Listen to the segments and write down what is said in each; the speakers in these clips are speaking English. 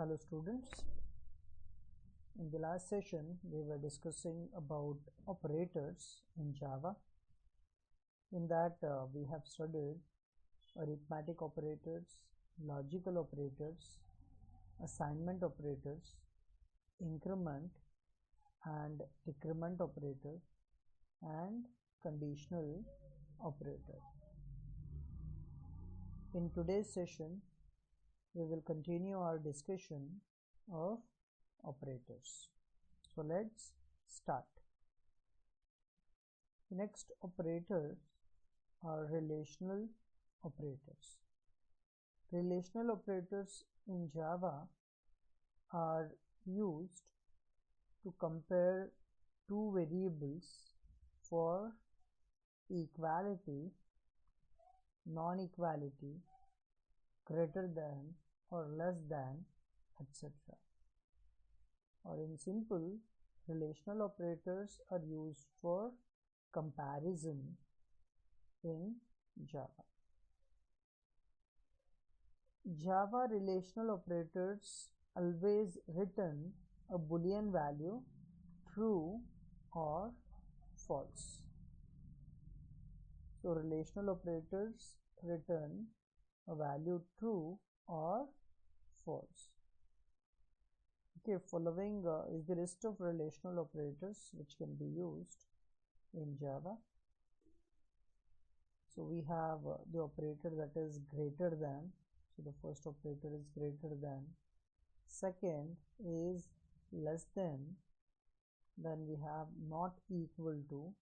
Hello students, in the last session we were discussing about operators in Java. In that we have studied arithmetic operators, logical operators, assignment operators, increment and decrement operator and conditional operator. In today's session we will continue our discussion of operators. So let's start. Next operators are relational operators. Relational operators in Java are used to compare two variables for equality, non-equality, greater than or less than, etc. Or in simple, relational operators are used for comparison in Java. Java relational operators always return a Boolean value true or false. So relational operators return a value true or false. Okay, following is the list of relational operators which can be used in Java. So we have the operator that is greater than. So the first operator is greater than. Second is less than. Then we have not equal to.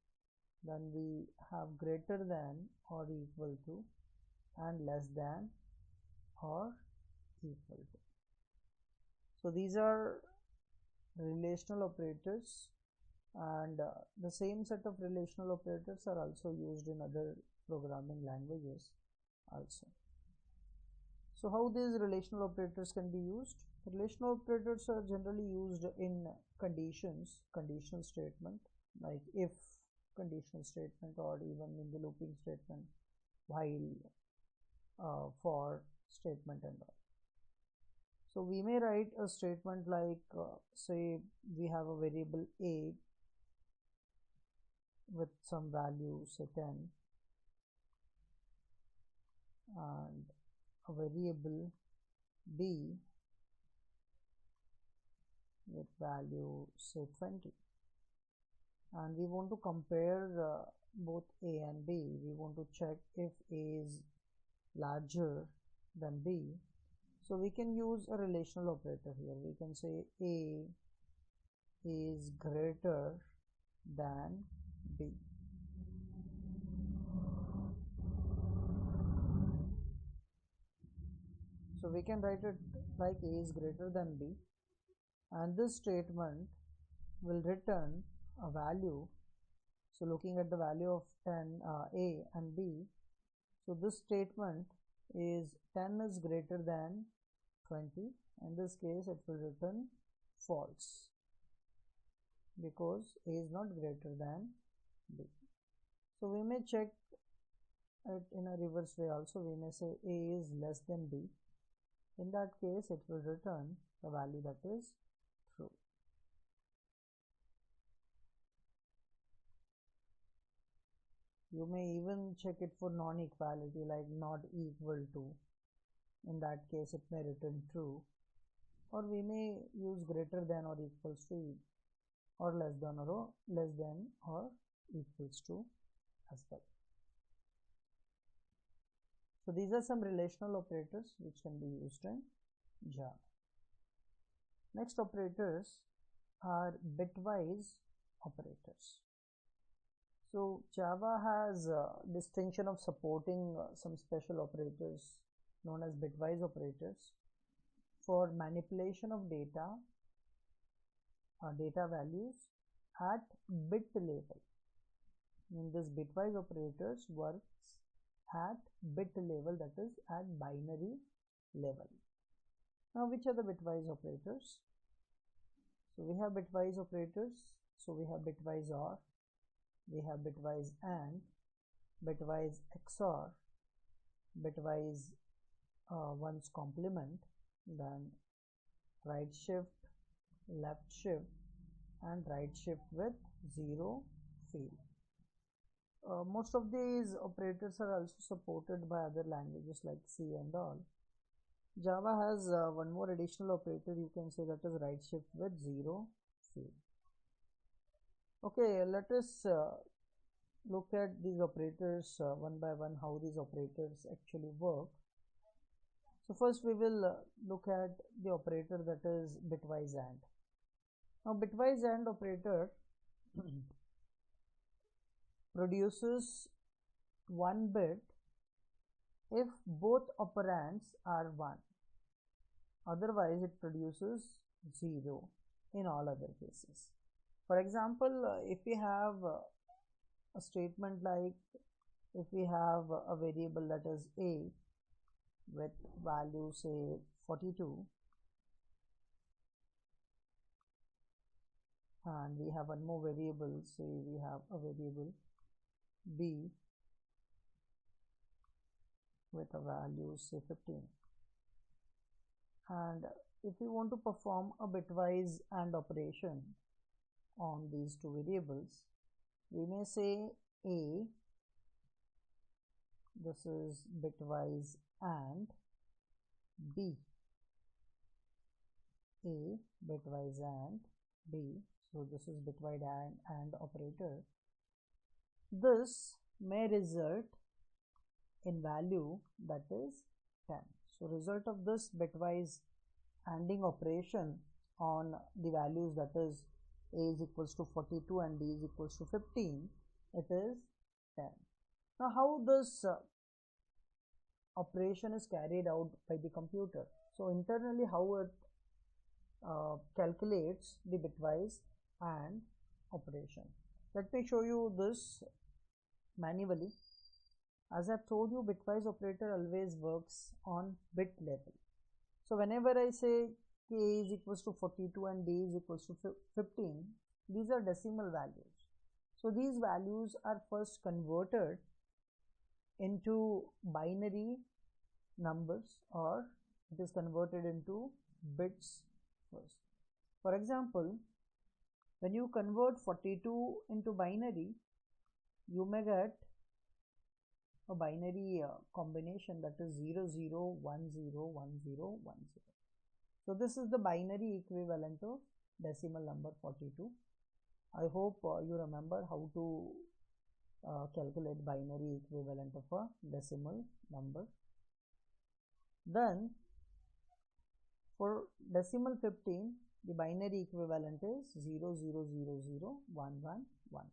Then we have greater than or equal to, and less than or equal to. So these are relational operators, and the same set of relational operators are also used in other programming languages also. So how these relational operators can be used? Relational operators are generally used in conditions, conditional statement, like if conditional statement, or even in the looping statement, while, for statement and all. So we may write a statement like say we have a variable a with some value, say 10, and a variable b with value, say 20, and we want to compare both a and b. We want to check if a is larger than b. So we can use a relational operator here. We can say a is greater than b. So we can write it like a is greater than b, and this statement will return a value. So looking at the value of 10, a and b, so this statement is 10 is greater than 20. In this case it will return false because a is not greater than b. So we may check it in a reverse way also. We may say a is less than b. In that case it will return the value that is true. You may even check it for non-equality, like not equal to. In that case it may return true. Or we may use greater than or equals to, or less than or equals to as well. So these are some relational operators which can be used in Java. Next operators are bitwise operators. So Java has distinction of supporting some special operators known as bitwise operators for manipulation of data values at bit level. In this bitwise operators works at bit level, that is at binary level. Now which are the bitwise operators? So we have bitwise operators. So we have bitwise OR, we have bitwise AND, bitwise XOR, bitwise one's complement, then right shift, left shift, and right shift with 0 field. Most of these operators are also supported by other languages like C and all. Java has one more additional operator, you can say, that is right shift with 0 field. Okay, let us look at these operators one by one, how these operators actually work. So first we will look at the operator that is bitwise AND. Now bitwise AND operator produces 1 bit if both operands are 1. Otherwise it produces 0 in all other cases. For example, if we have a statement like, if we have a variable that is a with value say 42, and we have one more variable, say we have a variable b with a value say 15, and if we want to perform a bitwise AND operation on these two variables, we may say a, this is bitwise AND b, a bitwise AND b, so this is bitwise AND operator. This may result in value that is 10. So result of this bitwise ANDing operation on the values, that is a is equals to 42 and b is equals to 15, it is 10. Now how this operation is carried out by the computer? So internally how it calculates the bitwise AND operation. Let me show you this manually. As I've told you, bitwise operator always works on bit level. So whenever I say k is equals to 42 and b is equals to 15, these are decimal values. So these values are first converted into binary numbers, or it is converted into bits first. For example, when you convert 42 into binary, you may get a binary combination, that is 00 10 10 10. So this is the binary equivalent of decimal number 42. I hope you remember how to calculate binary equivalent of a decimal number. Then for decimal 15, the binary equivalent is 00 00 11 11.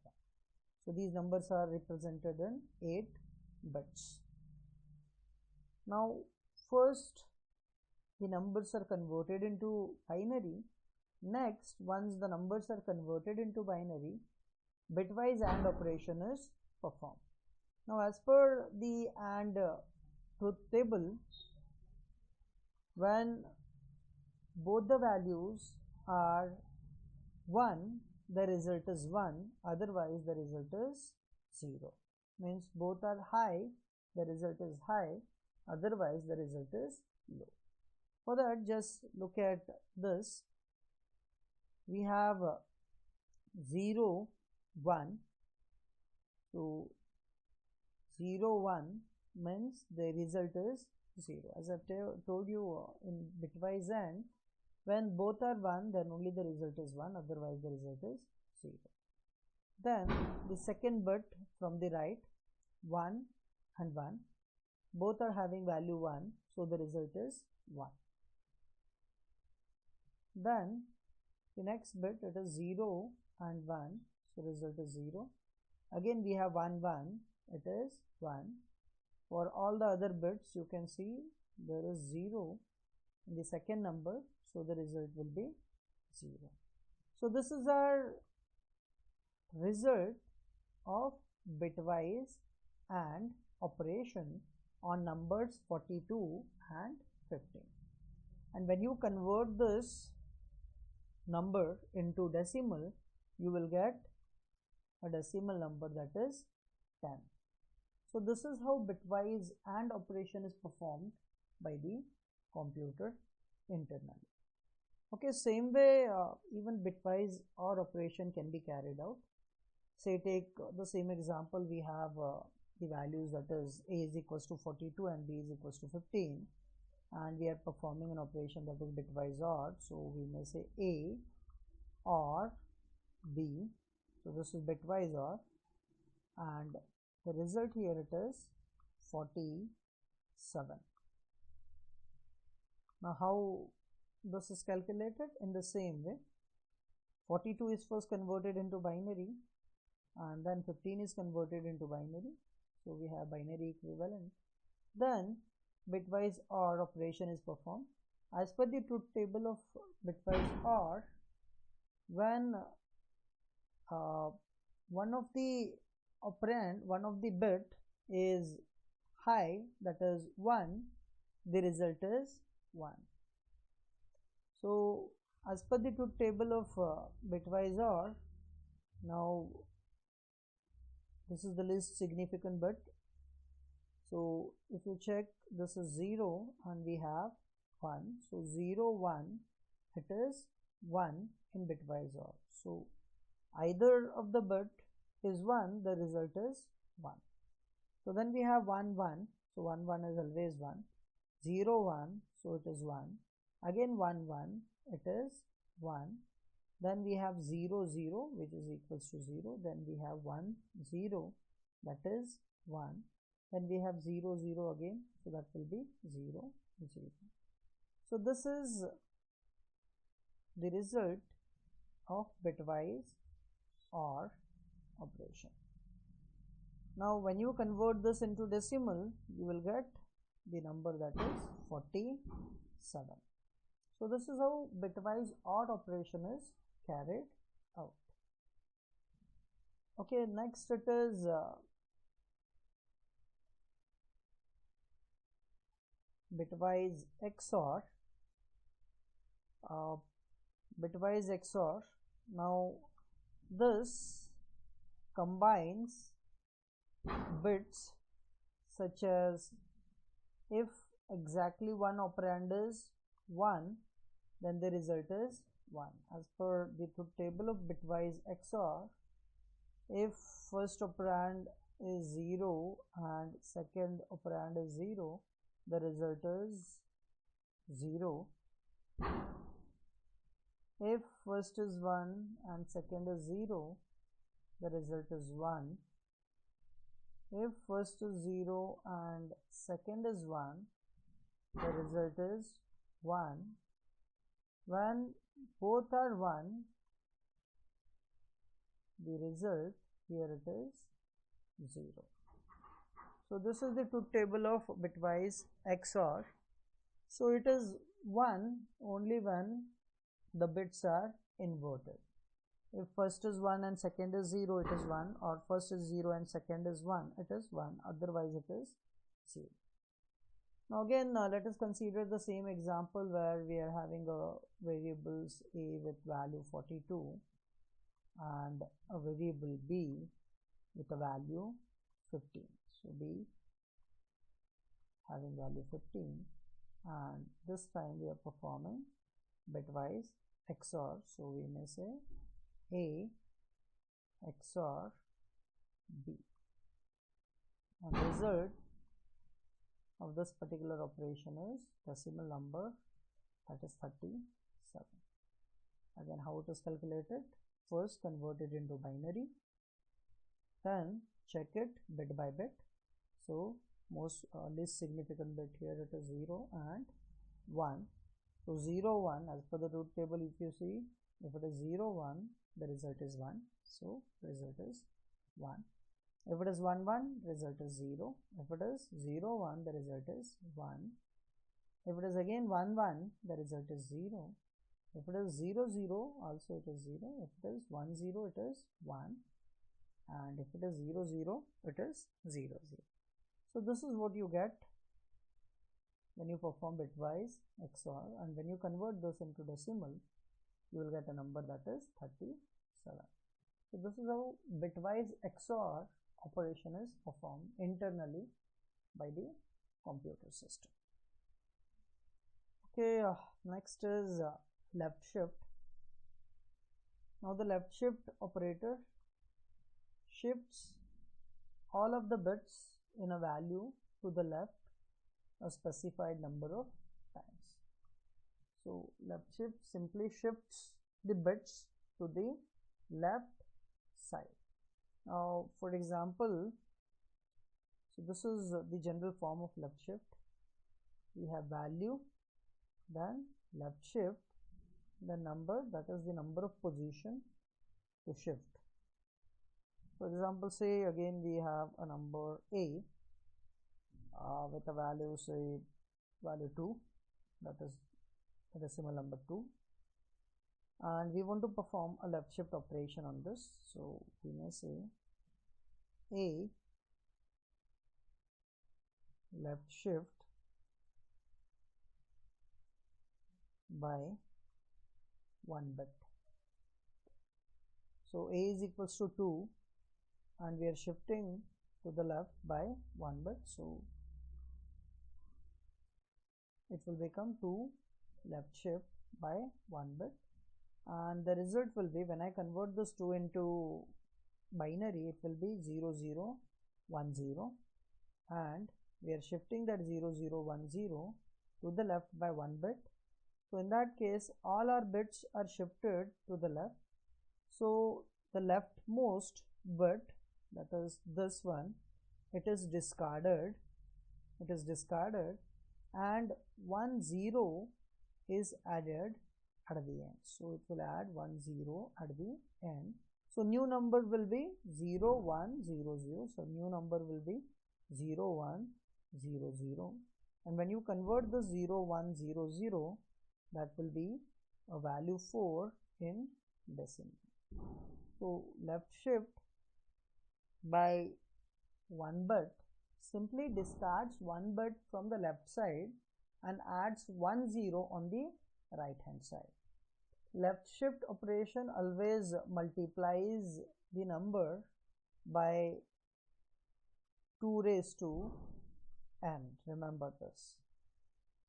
So these numbers are represented in 8 bits. Now first the numbers are converted into binary. Next, once the numbers are converted into binary, bitwise AND operation is performed. Now as per the AND truth table, when both the values are 1, the result is 1, otherwise the result is 0. Means both are high, the result is high, otherwise the result is low. For that, just look at this. We have 0 1, so 0 1 means the result is 0. As I've told you in bitwise AND, when both are 1, then only the result is 1, otherwise the result is 0. Then the second bit from the right, 1 and 1, both are having value 1, so the result is 1. Then the next bit, it is 0 and 1, so result is 0. Again we have 1 1, it is 1. For all the other bits, you can see there is 0 in the second number, so the result will be 0. So this is our result of bitwise AND operation on numbers 42 and 15. And when you convert this number into decimal, you will get a decimal number, that is 10. So this is how bitwise AND operation is performed by the computer internally. Okay, same way even bitwise OR operation can be carried out. Say take the same example, we have the values, that is a is equals to 42 and b is equals to 15, and we are performing an operation that is bitwise OR. So we may say a or b. So this is bitwise OR, and the result here it is 47. Now how this is calculated? In the same way, 42 is first converted into binary, and then 15 is converted into binary. So we have binary equivalent. Then bitwise OR operation is performed. As per the truth table of bitwise OR, when one of the operand, one of the bit is high, that is 1, the result is 1. So as per the truth table of bitwise OR, now this is the least significant bit. So if you check, this is 0 and we have 1. So 0, 1, it is 1 in bitwise OR. So either of the bit is 1, the result is 1. So then we have 1, 1. So 1, 1 is always 1. 0, 1, so it is 1. Again 1, 1, it is 1. Then we have 0, 0, which is equals to 0. Then we have 1, 0, that is 1. Then we have 0, 0 again, so that will be 0, 0. So this is the result of bitwise OR operation. Now when you convert this into decimal, you will get the number that is 47. So this is how bitwise OR operation is carried out. Okay, next it is bitwise XOR. Bitwise XOR. Now this combines bits such as, if exactly one operand is 1, then the result is 1. As per the truth table of bitwise XOR, if first operand is 0 and second operand is 0, the result is 0. If first is 1 and second is 0, the result is 1. If first is 0 and second is 1, the result is 1. When both are 1, the result here it is 0. So this is the truth table of bitwise XOR. So it is 1 only when the bits are inverted. If first is 1 and second is 0, it is 1, or first is 0 and second is 1, it is 1, otherwise it is 0. Now again, let us consider the same example where we are having a variables a with value 42 and a variable b with a value 15. So b having value 15, and this time we are performing bitwise XOR. So we may say a XOR b, and the result of this particular operation is decimal number, that is 37. Again, how it is calculated? First convert it into binary, then check it bit by bit. So least significant bit here, it is 0 and 1. So 0, 1, as per the truth table, if you see, if it is 0, 1, the result is 1. So result is 1. If it is 1, 1, result is 0. If it is 0, 1, the result is 1. If it is again 1, 1, the result is 0. If it is 0, 0, also it is 0. If it is 1, 0, it is 1. And if it is 0, 0, it is 0, 0. So this is what you get when you perform bitwise XOR, and when you convert this into decimal, you will get a number that is 37. So this is how bitwise XOR operation is performed internally by the computer system. Okay, next is left shift. Now the left shift operator shifts all of the bits in a value to the left a specified number of times. So left shift simply shifts the bits to the left side. Now for example, so this is the general form of left shift. We have value, then left shift, the number, that is the number of position to shift. For example, say again we have a number A with a value, say value 2, that is a decimal number 2, and we want to perform a left shift operation on this. So we may say A left shift by 1 bit. So A is equals to 2 and we are shifting to the left by 1 bit, so it will become 2 left shift by 1 bit, and the result will be, when I convert this 2 into binary, it will be 0 0 1 0, and we are shifting that 0 0 1 0 to the left by 1 bit. So in that case all our bits are shifted to the left, so the leftmost bit, that is this one, it is discarded, and 1 0 is added at the end. So it will add 1 0 at the end. So new number will be 0 1 0 0. So new number will be 0 1 0 0, and when you convert the 0 1 0 0, that will be a value 4 in decimal. So left shift by 1 bit simply discards 1 bit from the left side and adds 1 0 on the right hand side. Left shift operation always multiplies the number by 2 raised to n. Remember this.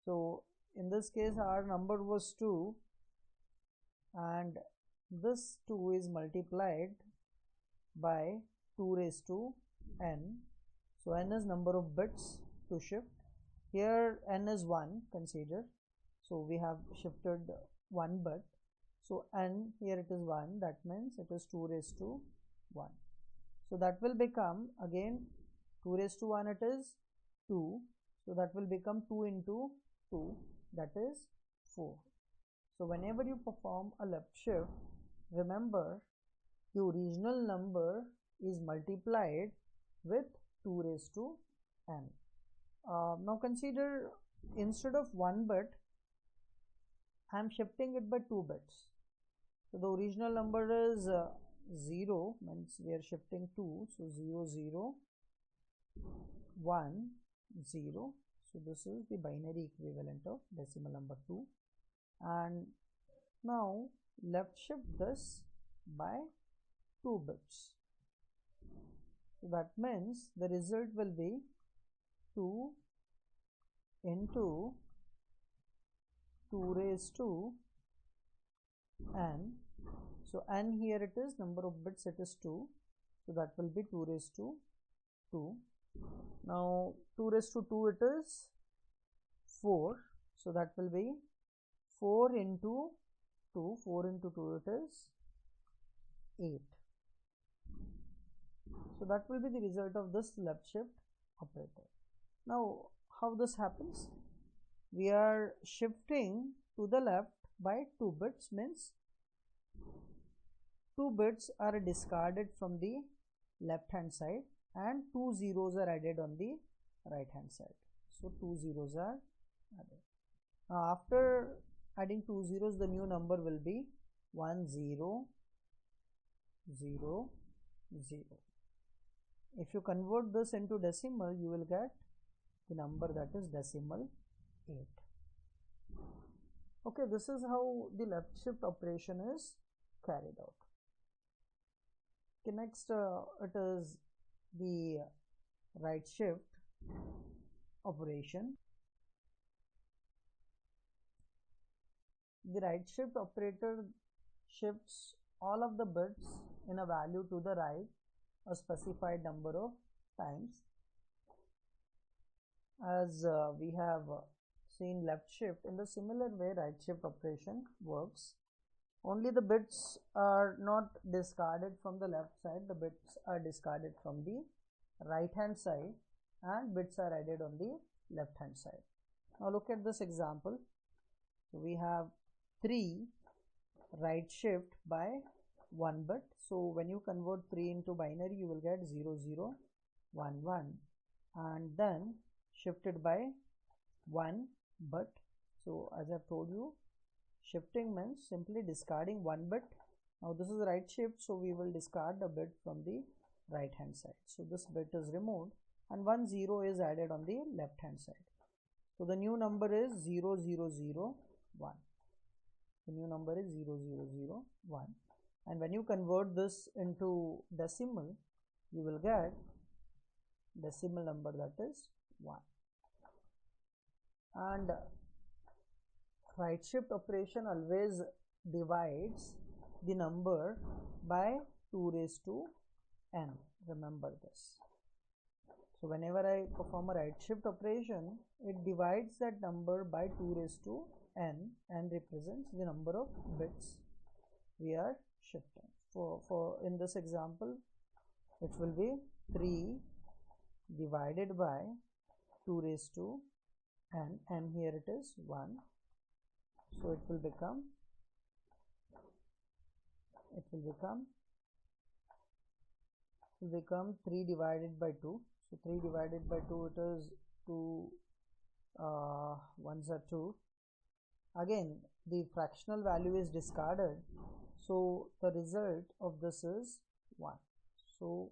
So in this case our number was 2 and this 2 is multiplied by 2 raised to n. So n is number of bits to shift. Here n is 1, consider. So we have shifted 1 bit. So n, here it is 1, that means it is 2 raised to 1. So that will become, again 2 raised to 1 it is 2. So that will become 2 into 2, that is 4. So whenever you perform a left shift, remember the original number is multiplied with 2 raised to n. Now consider, instead of 1 bit, I am shifting it by 2 bits. So the original number is 0, means we are shifting 2, so 0 0 1 0. So this is the binary equivalent of decimal number 2, and now left shift this by 2 bits. So that means the result will be 2 into 2 raised to n. So n, here it is number of bits, it is 2, so that will be 2 raised to 2. Now 2 raised to 2 it is 4, so that will be 4 into 2, 4 into 2 it is 8. So that will be the result of this left shift operator. Now how this happens? We are shifting to the left by 2 bits, means 2 bits are discarded from the left hand side and 2 zeros are added on the right hand side. So 2 zeros are added. Now after adding 2 zeros, the new number will be 1 0 0 0. If you convert this into decimal, you will get the number that is decimal 8. Okay, this is how the left shift operation is carried out. Okay, next it is the right shift operation. the right shift operator shifts all of the bits in a value to the right a specified number of times. As we have seen left shift, in the similar way right shift operation works. Only the bits are not discarded from the left side, the bits are discarded from the right hand side and bits are added on the left hand side. Now look at this example. So we have 3 right shift by 1 bit. So when you convert 3 into binary, you will get 0 0 1 1 and then shifted by 1 bit. So as I've told you, shifting means simply discarding 1 bit. Now this is right shift, so we will discard a bit from the right hand side. So this bit is removed and 1 0 is added on the left hand side. So the new number is 0 0 0 1. The new number is 0 0 0 1. And when you convert this into decimal, you will get decimal number, that is 1. And right shift operation always divides the number by 2 raised to n. Remember this. So whenever I perform a right shift operation, it divides that number by 2 raised to n and represents the number of bits we are shifting. For in this example, it will be 3 divided by 2 raised to n, and here it is 1. So it will become 3 divided by 2. So 3 divided by 2, it is 2 ones are 2. Again, the fractional value is discarded, so the result of this is 1. So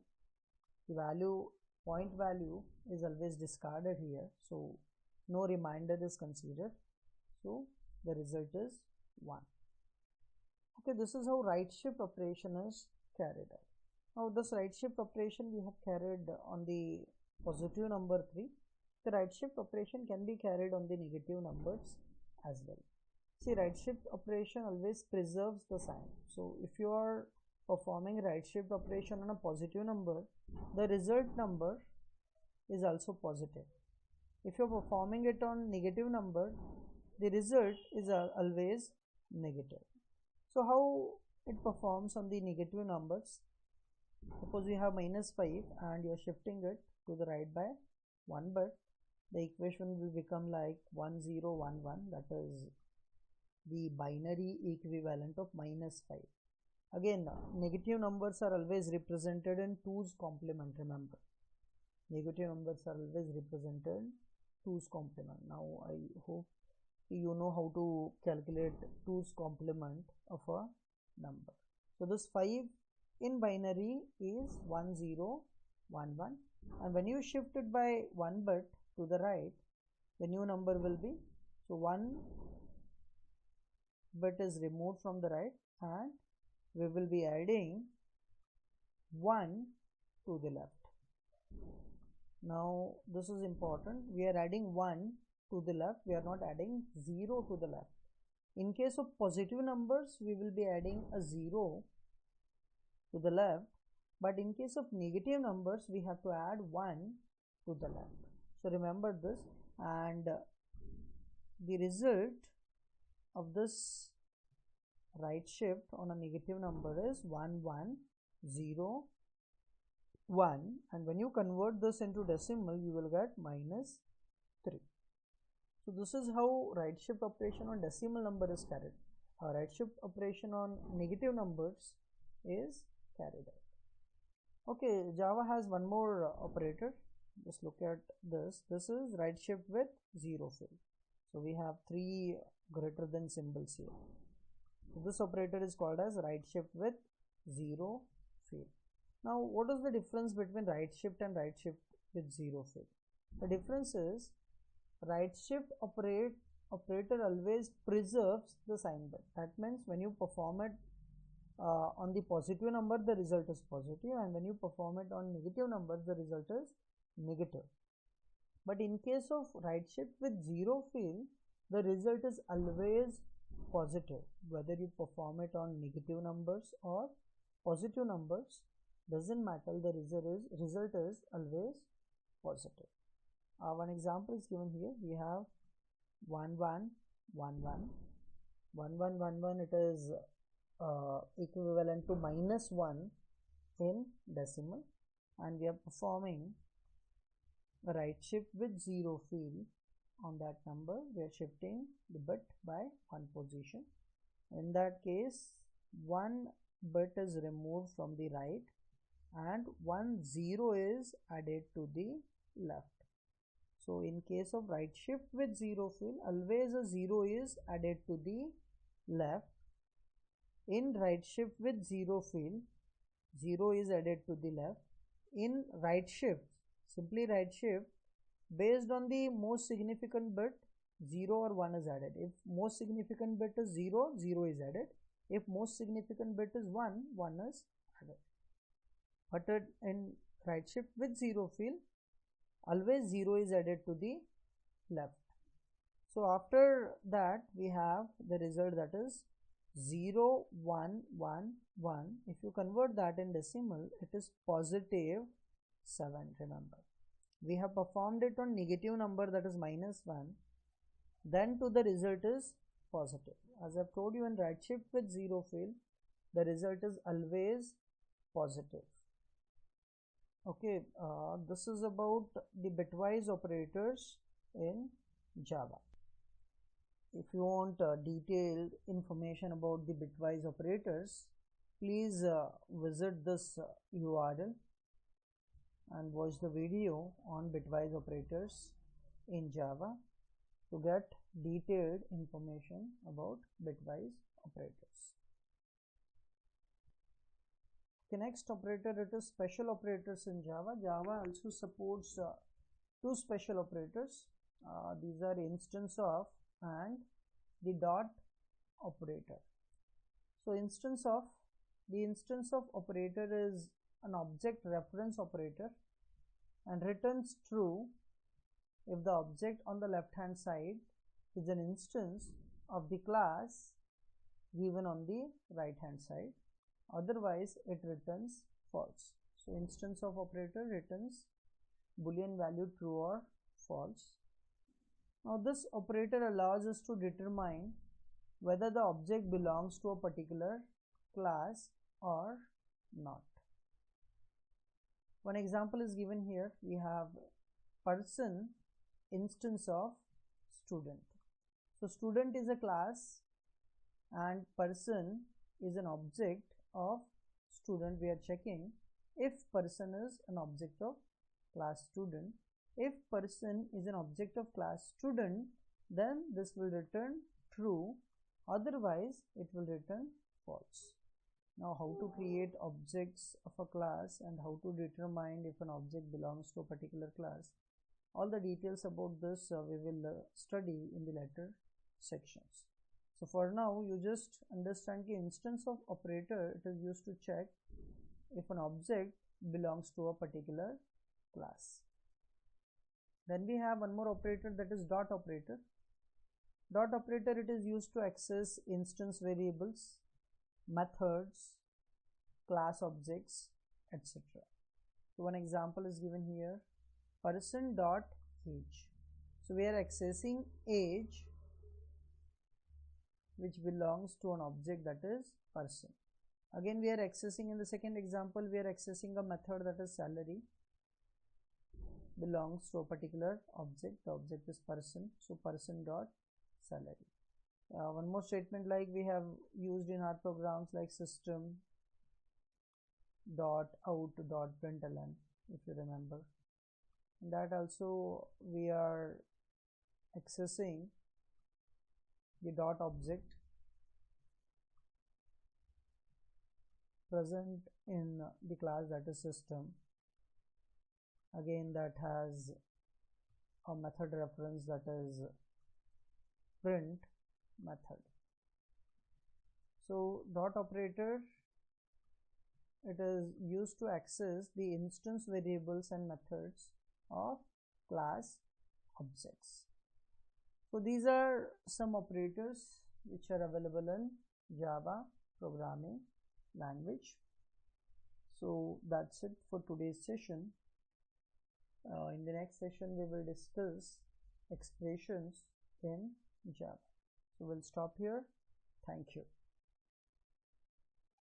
the point value is always discarded here, so no remainder is considered, so the result is 1. Okay, this is how right shift operation is carried out. Now this right shift operation we have carried on the positive number 3. The right shift operation can be carried on the negative numbers as well. See, right shift operation always preserves the sign. So if you are performing right shift operation on a positive number, the result number is also positive. If you are performing it on negative number, the result is always negative. So how it performs on the negative numbers? Suppose you have -5 and you are shifting it to the right by 1 bit, the equation will become like 1 0 1 1, that is the binary equivalent of -5. Again, negative numbers are always represented in 2's complement. Remember, negative numbers are always represented in 2's complement. Now I hope you know how to calculate 2's complement of a number. So this 5 in binary is 1 0 1 1, and when you shift it by 1 bit to the right, the new number will be, so 1 bit is removed from the right and we will be adding 1 to the left. Now this is important, we are adding 1 to the left, we are not adding 0 to the left. In case of positive numbers, we will be adding a 0 to the left, but in case of negative numbers, we have to add 1 to the left. So remember this, and the result of this right shift on a negative number is 1 1 0 1, and when you convert this into decimal, you will get -3. So this is how right shift operation on decimal number is carried. Right shift operation on negative numbers is carried out. Okay, Java has one more operator. Just look at this. This is right shift with 0 fill. So we have 3 greater than symbols here. So this operator is called as right shift with 0 fill. Now what is the difference between right shift and right shift with 0 fill? The difference is right shift operator always preserves the sign bit. That means when you perform it on the positive number, the result is positive, and when you perform it on negative numbers, the result is negative. But in case of right shift with 0 fill, the result is always positive. Whether you perform it on negative numbers or positive numbers, doesn't matter, the result is always positive. One example is given here. We have 1 1 1 1 1 1 1 1. It is equivalent to -1 in decimal, and we are performing a right shift with 0 field on that number. We are shifting the bit by 1 position. In that case, 1 bit is removed from the right and 1 0 is added to the left. So in case of right shift with 0 field, always a 0 is added to the left. In right shift with 0 field, 0 is added to the left. In right shift, simply right shift, based on the most significant bit, 0 or 1 is added. If most significant bit is 0, 0 is added. If most significant bit is 1, 1 is added. But in right shift with 0 field, always 0 is added to the left. So after that, we have the result, that is 0 1 1 1. If you convert that in decimal, it is positive 7. Remember, we have performed it on negative number, that is -1, then to the result is positive. As I have told you, in right shift with 0 field, the result is always positive. Okay, this is about the bitwise operators in Java. If you want detailed information about the bitwise operators, please visit this URL and watch the video on bitwise operators in Java to get detailed information about bitwise operators. The next operator, it is special operators in Java. Java also supports two special operators. These are instance of and the dot operator. So the instance of operator is an object reference operator and returns true if the object on the left hand side is an instance of the class given on the right hand side. Otherwise it returns false. So instance of operator returns boolean value true or false. Now this operator allows us to determine whether the object belongs to a particular class or not. One example is given here. We have person instance of student. So student is a class and person is an object of student. We are checking if person is an object of class student. If person is an object of class student, then this will return true, otherwise it will return false. Now how to create objects of a class and how to determine if an object belongs to a particular class, all the details about this we will study in the later sections. So for now, you just understand the instance of operator, it is used to check if an object belongs to a particular class. Then we have one more operator, that is dot operator. Dot operator, it is used to access instance variables, methods, class objects, etc. So one example is given here, person dot age. So we are accessing age which belongs to an object, that is person. Again we are accessing, in the second example, we are accessing a method, that is salary, belongs to a particular object. The object is person, so person dot salary. One more statement like we have used in our programs like system dot out dot println, if you remember. In that also we are accessing the dot object present in the class, that is system. Again that has a method reference, that is print method. So dot operator, it is used to access the instance variables and methods of class objects. So these are some operators which are available in Java programming language. So that's it for today's session. In the next session we will discuss expressions in Java. So we'll stop here. Thank you.